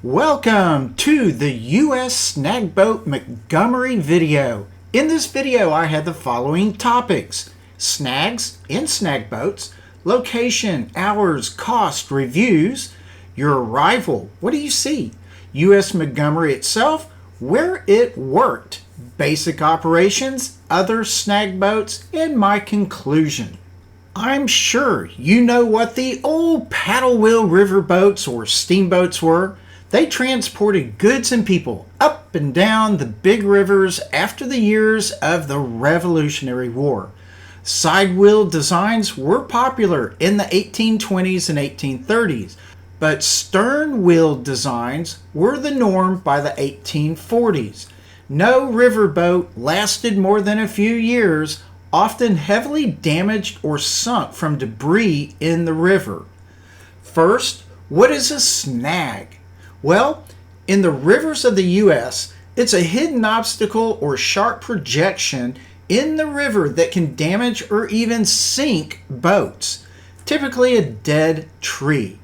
Welcome to the US Snagboat Montgomery video. In this video I had the following topics: snags and snagboats, location, hours, cost, reviews, your arrival, what do you see, US Montgomery itself, where it worked, basic operations, other snagboats, and my conclusion. I'm sure you know what the old paddle wheel riverboats or steamboats were. They transported goods and people up and down the big rivers after the years of the Revolutionary War. Side wheel designs were popular in the 1820s and 1830s, but stern wheel designs were the norm by the 1840s. No riverboat lasted more than a few years, often heavily damaged or sunk from debris in the river. First, what is a snag? Well, in the rivers of the U.S., it's a hidden obstacle or sharp projection in the river that can damage or even sink boats, typically a dead tree.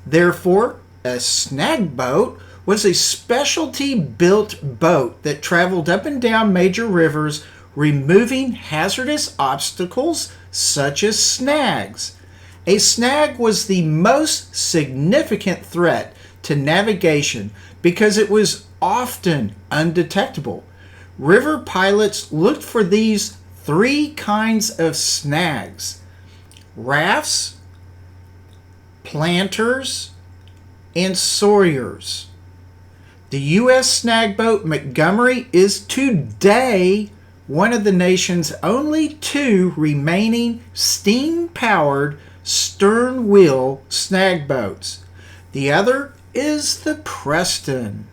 Therefore, a snag boat was a specialty built boat that traveled up and down major rivers, removing hazardous obstacles such as snags. A snag was the most significant threat to navigation because it was often undetectable. River pilots looked for these three kinds of snags: rafts, planters, and sawyers. The U.S. Snagboat Montgomery is today one of the nation's only two remaining steam-powered stern-wheel snagboats. The other is the Preston.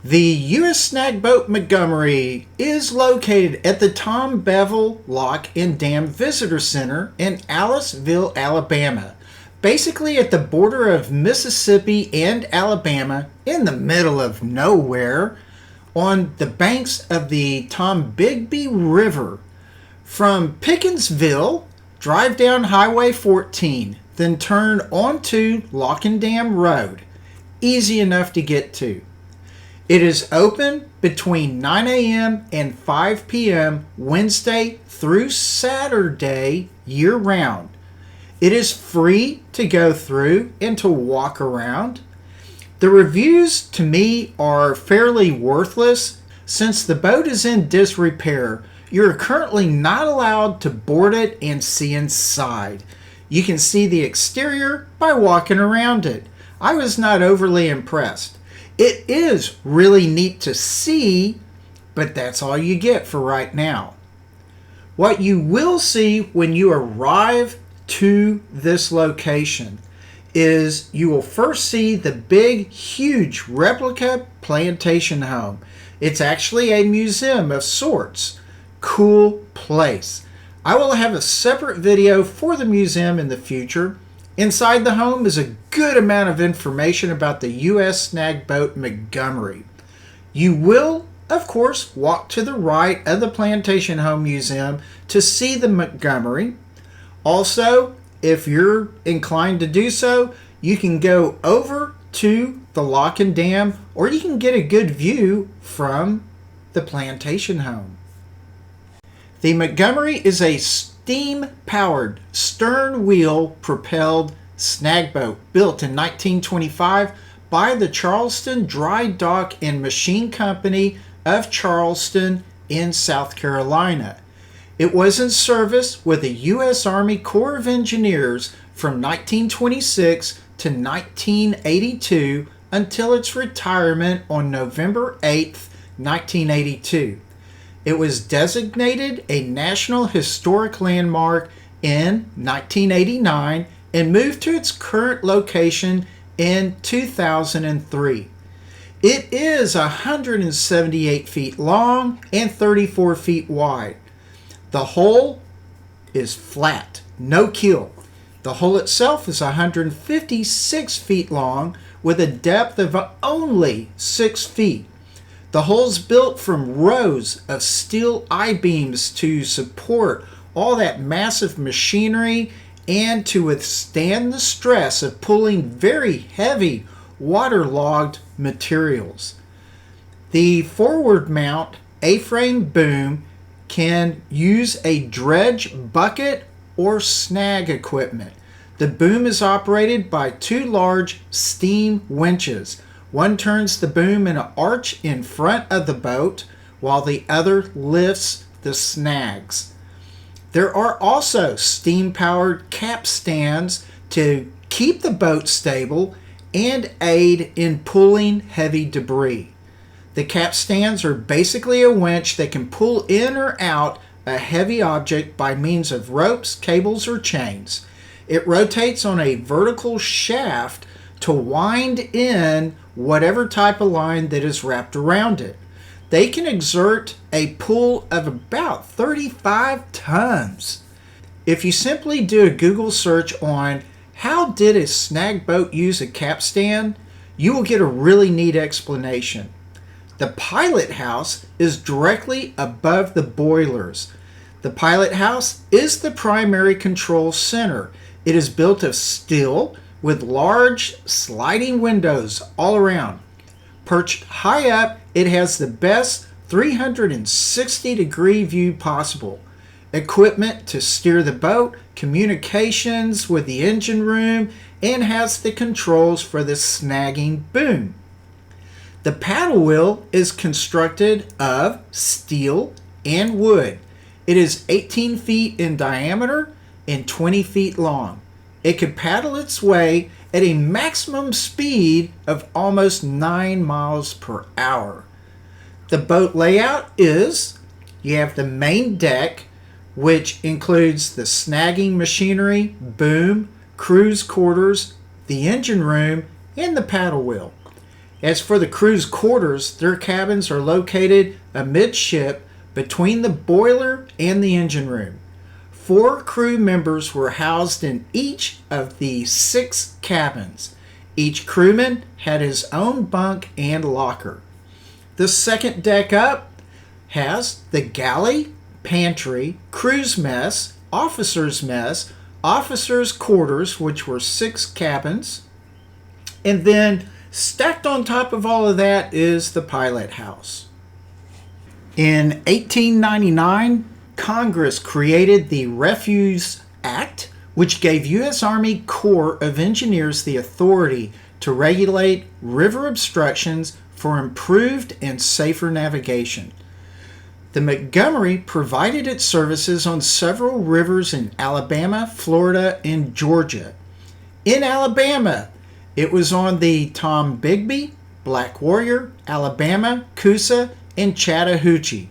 The U.S. Snagboat Montgomery is located at the Tom Bevel Lock and Dam Visitor Center in Aliceville, Alabama, basically at the border of Mississippi and Alabama, in the middle of nowhere, on the banks of the Tombigbee River. From Pickensville, drive down Highway 14, then turn onto Lock and Dam Road. Easy enough to get to. It is open between 9 a.m. and 5 p.m. Wednesday through Saturday year-round. It is free to go through and to walk around. The reviews to me are fairly worthless. Since the boat is in disrepair, you're currently not allowed to board it and see inside. You can see the exterior by walking around it. I was not overly impressed. It is really neat to see, but that's all you get for right now. What you will see when you arrive to this location is you will first see the big, huge replica plantation home. It's actually a museum of sorts. Cool place. I will have a separate video for the museum in the future. Inside the home is a good amount of information about the U.S. Snagboat Montgomery. You will, of course, walk to the right of the Plantation Home Museum to see the Montgomery. Also, if you're inclined to do so, you can go over to the Lock and Dam, or you can get a good view from the Plantation Home. The Montgomery is a steam-powered, stern-wheel propelled snagboat built in 1925 by the Charleston Dry Dock and Machine Company of Charleston in South Carolina. It was in service with the U.S. Army Corps of Engineers from 1926 to 1982 until its retirement on November 8, 1982. It was designated a National Historic Landmark in 1989 and moved to its current location in 2003. It is 178 feet long and 34 feet wide. The hull is flat, no keel. The hull itself is 156 feet long with a depth of only 6 feet. The hull is built from rows of steel I-beams to support all that massive machinery and to withstand the stress of pulling very heavy waterlogged materials. The forward mount A-frame boom can use a dredge bucket or snag equipment. The boom is operated by two large steam winches. One turns the boom in an arch in front of the boat, while the other lifts the snags. There are also steam-powered capstans to keep the boat stable and aid in pulling heavy debris. The capstans are basically a winch that can pull in or out a heavy object by means of ropes, cables, or chains. It rotates on a vertical shaft to wind in whatever type of line that is wrapped around it. They can exert a pull of about 35 tons. If you simply do a Google search on how did a snag boat use a capstan, you will get a really neat explanation. The pilot house is directly above the boilers. The pilot house is the primary control center. It is built of steel with large sliding windows all around. Perched high up, it has the best 360-degree view possible. Equipment to steer the boat, communications with the engine room, and has the controls for the snagging boom. The paddle wheel is constructed of steel and wood. It is 18 feet in diameter and 20 feet long. It could paddle its way at a maximum speed of almost 9 miles per hour. The boat layout is, you have the main deck, which includes the snagging machinery, boom, crew's quarters, the engine room, and the paddle wheel. As for the crew's quarters, their cabins are located amidship between the boiler and the engine room. 4 crew members were housed in each of the 6 cabins. Each crewman had his own bunk and locker. The second deck up has the galley, pantry, crew's mess, officers' quarters, which were 6 cabins, and then stacked on top of all of that is the pilot house. In 1899, Congress created the Refuse Act, which gave U.S. Army Corps of Engineers the authority to regulate river obstructions for improved and safer navigation. The Montgomery provided its services on several rivers in Alabama, Florida, and Georgia. In Alabama, it was on the Tombigbee, Black Warrior, Alabama, Coosa, and Chattahoochee.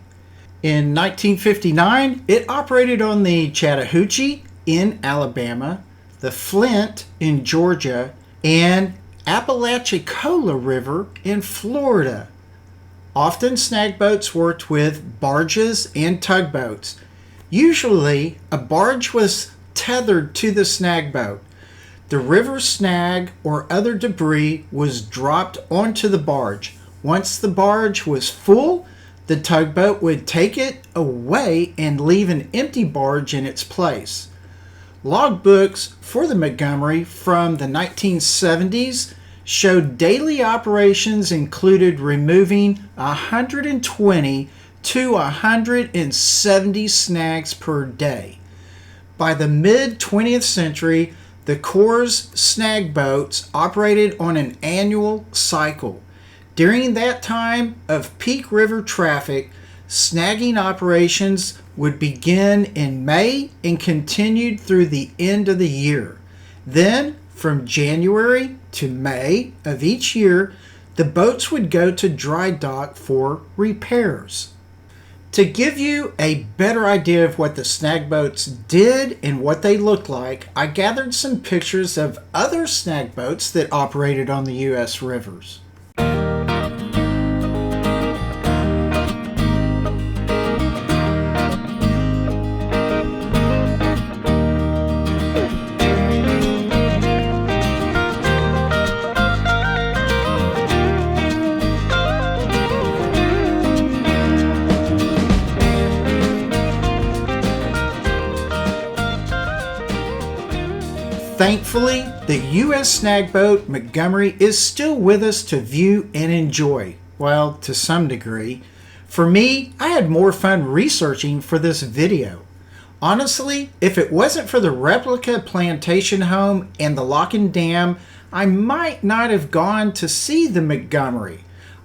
In 1959, it operated on the Chattahoochee in Alabama, the Flint in Georgia, and Apalachicola River in Florida. Often snag boats worked with barges and tugboats. Usually, a barge was tethered to the snag boat. The river snag or other debris was dropped onto the barge. Once the barge was full, the tugboat would take it away and leave an empty barge in its place. Logbooks for the Montgomery from the 1970s showed daily operations included removing 120 to 170 snags per day. By the mid-20th century, the Corps' snag boats operated on an annual cycle. During that time of peak river traffic, snagging operations would begin in May and continued through the end of the year. Then, from January to May of each year, the boats would go to dry dock for repairs. To give you a better idea of what the snag boats did and what they looked like, I gathered some pictures of other snag boats that operated on the U.S. rivers. Thankfully, the US Snagboat Montgomery is still with us to view and enjoy. Well, to some degree. For me, I had more fun researching for this video. Honestly, if it wasn't for the replica plantation home and the lock and dam, I might not have gone to see the Montgomery.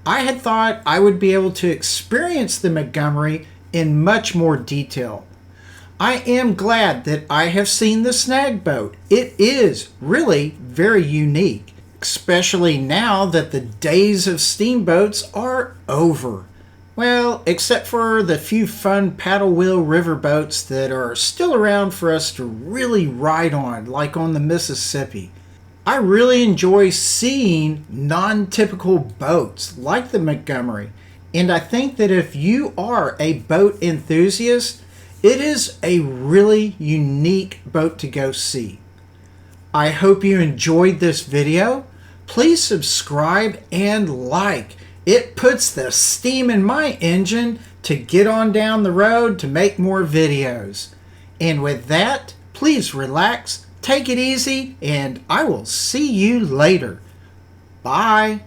I had thought I would be able to experience the Montgomery in much more detail. I am glad that I have seen the Snagboat. It is really very unique, especially now that the days of steamboats are over. Well, except for the few fun paddle wheel riverboats that are still around for us to really ride on, like on the Mississippi. I really enjoy seeing non-typical boats like the Montgomery, and I think that if you are a boat enthusiast, it is a really unique boat to go see. I hope you enjoyed this video. Please subscribe and like. It puts the steam in my engine to get on down the road to make more videos. And with that, please relax, take it easy, and I will see you later. Bye.